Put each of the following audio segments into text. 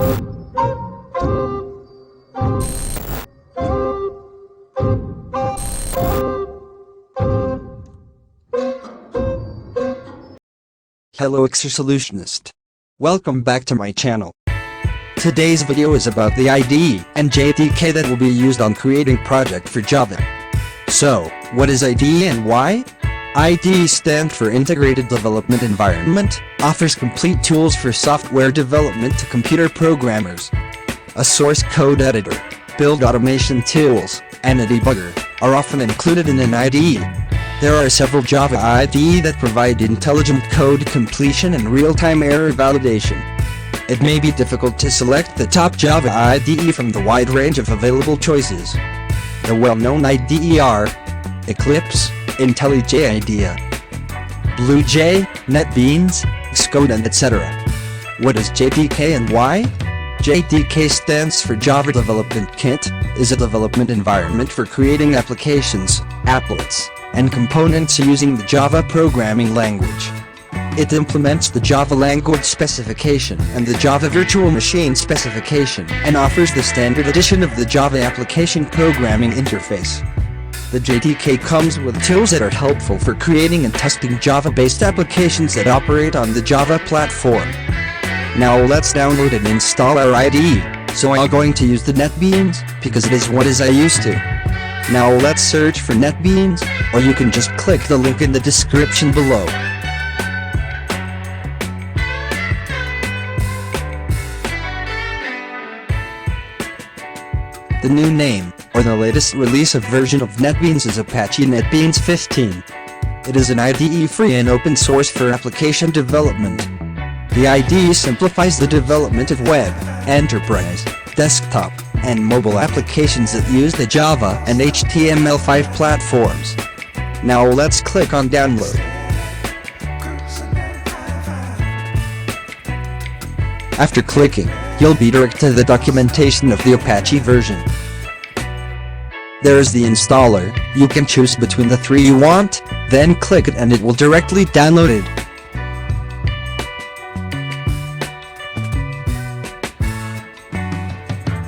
Hello Xer Welcome back to my channel. Today's video is about the IDE and JDK that will be used on creating project for Java. So, what is IDE and why? IDE stands for Integrated Development Environment, offers complete tools for software development to computer programmers. A source code editor, build automation tools, and a debugger are often included in an IDE. There are several Java IDE that provide intelligent code completion and real-time error validation. It may be difficult to select the top Java IDE from the wide range of available choices. The well-known IDE are Eclipse, IntelliJ IDEA, BlueJ, NetBeans, Xcode, and etc. What is JDK and why? JDK stands for Java Development Kit, is a development environment for creating applications, applets, and components using the Java programming language. It implements the Java language specification and the Java virtual machine specification and offers the standard edition of the Java application programming interface. The JDK comes with tools that are helpful for creating and testing Java-based applications that operate on the Java platform. Now let's download and install our IDE. So I'm going to use the NetBeans, because it is what I used to. Now let's search for NetBeans, or you can just click the link in the description below. The new name, or the latest release of version of NetBeans is Apache NetBeans 15. It is an IDE free and open source for application development. The IDE simplifies the development of web, enterprise, desktop, and mobile applications that use the Java and HTML5 platforms. Now let's click on download. After clicking, you'll be directed to the documentation of the Apache version. There is the installer. You can choose between the three you want, then click it and it will directly download it.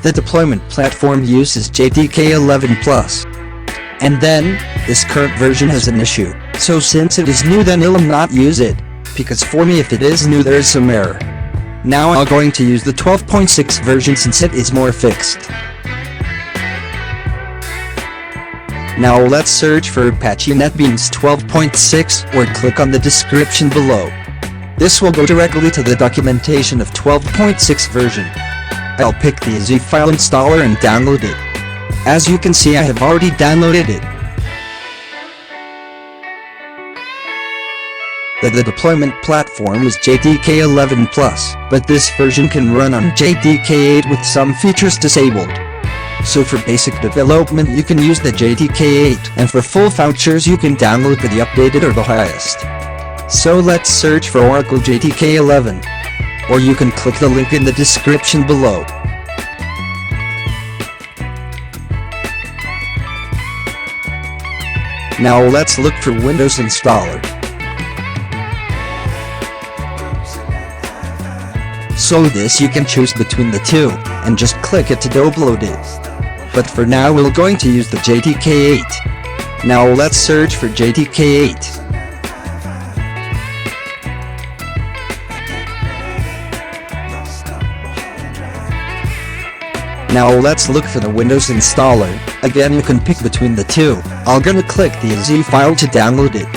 The deployment platform uses JDK 11+. And then, this current version has an issue, so since it is new then I'll not use it, because for me if it is new there is some error. Now I'm going to use the 12.6 version since it is more fixed. Now let's search for Apache NetBeans 12.6 or click on the description below. This will go directly to the documentation of 12.6 version. I'll pick the .exe file installer and download it. As you can see I have already downloaded it. The deployment platform is JDK 11+, but this version can run on JDK 8 with some features disabled. So for basic development you can use the JDK 8, and for full features you can download the updated or the highest. So let's search for Oracle JDK 11. Or you can click the link in the description below. Now let's look for Windows installer. So this you can choose between the two, and just click it to download it. But for now we're going to use the JDK 8. Now let's search for JDK 8. Now let's look for the Windows installer. Again you can pick between the two. I'm gonna click the .exe file to download it.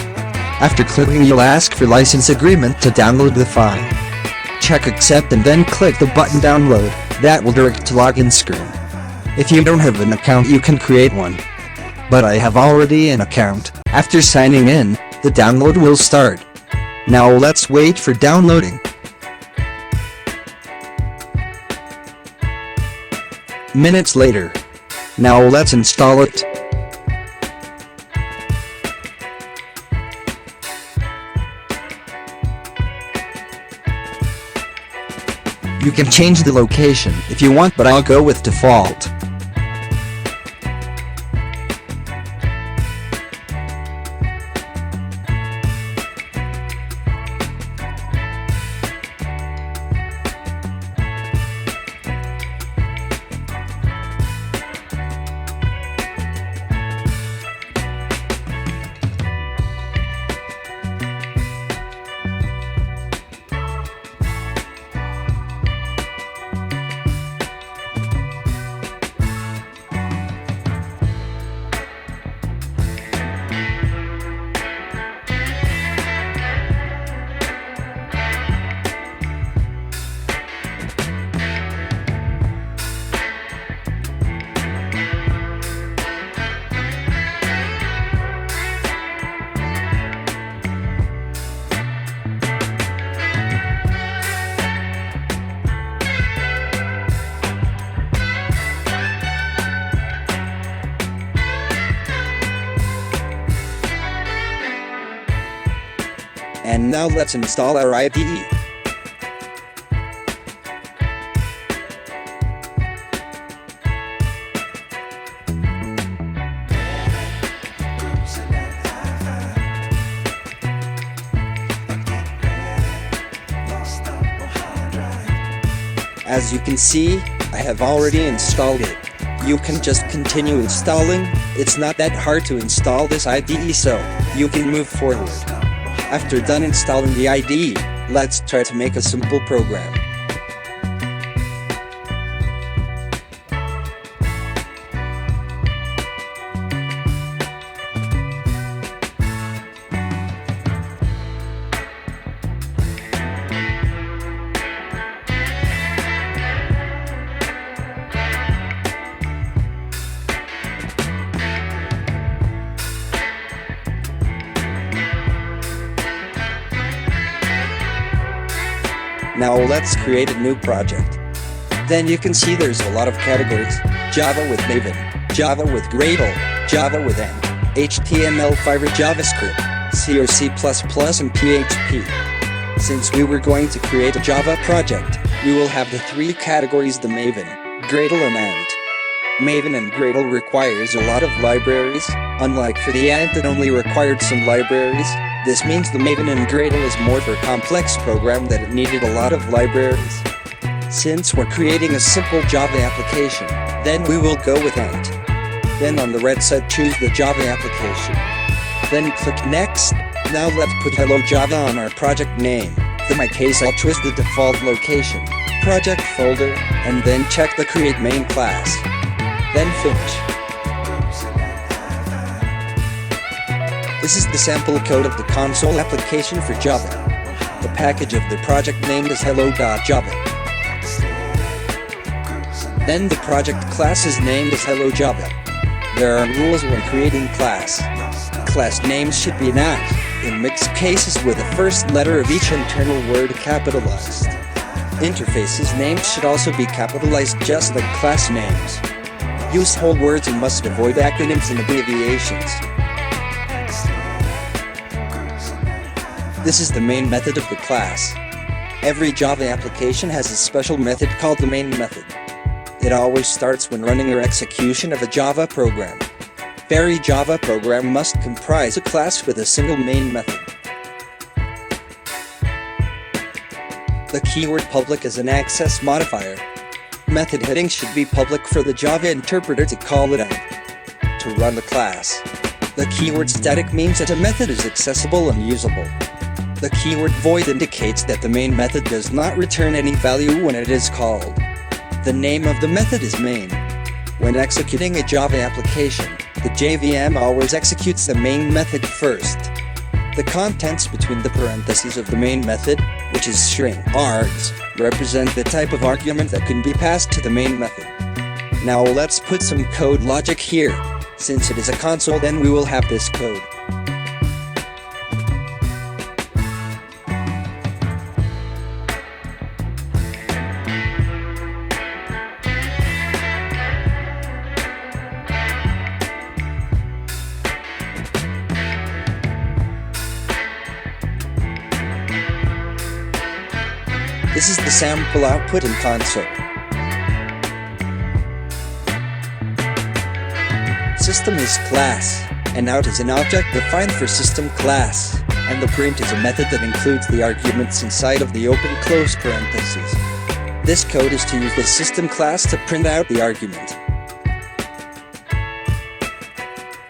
After clicking you'll ask for license agreement to download the file. Check accept and then click the button download. That will direct to login screen. If you don't have an account you can create one. But I have already an account. After signing in, the download will start. Now let's wait for downloading. Minutes later. Now let's install it. You can change the location if you want, but I'll go with default. And now let's install our IDE. As you can see, I have already installed it. You can just continue installing. It's not that hard to install this IDE, so you can move forward. After done installing the IDE, let's try to make a simple program. Now let's create a new project. Then you can see there's a lot of categories: Java with Maven, Java with Gradle, Java with End, HTML5 or JavaScript, C or C++ and PHP. Since we were going to create a Java project, we will have the three categories: the Maven, Gradle and End. Maven and Gradle requires a lot of libraries, unlike for the End that only required some libraries. This means the Maven and Gradle is more for a complex program that it needed a lot of libraries. Since we're creating a simple Java application, then we will go with End. Then on the red side choose the Java application. Then click Next. Now let's put Hello Java on our project name. In my case I'll choose the default location, project folder, and then check the create main class. Then finish. This is the sample code of the console application for Java. The package of the project named is hello.java. Then the project class is named as Hello Java. There are rules when creating class. Class names should be not, in mixed cases, with the first letter of each internal word capitalized. Interfaces names should also be capitalized just like class names. Use whole words and must avoid acronyms and abbreviations. This is the main method of the class. Every Java application has a special method called the main method. It always starts when running or execution of a Java program. Every Java program must comprise a class with a single main method. The keyword public is an access modifier. Method heading should be public for the Java interpreter to call it out. To run the class. The keyword static means that a method is accessible and usable. The keyword void indicates that the main method does not return any value when it is called. The name of the method is main. When executing a Java application, the JVM always executes the main method first. The contents between the parentheses of the main method, which is string args, represent the type of argument that can be passed to the main method. Now let's put some code logic here. Since it is a console, then we will have this code. This is the sample output in console. System is class, and out is an object defined for system class, and the print is a method that includes the arguments inside of the open close parentheses. This code is to use the system class to print out the argument.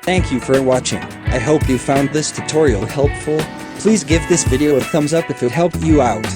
Thank you for watching. I hope you found this tutorial helpful. Please give this video a thumbs up if it helped you out.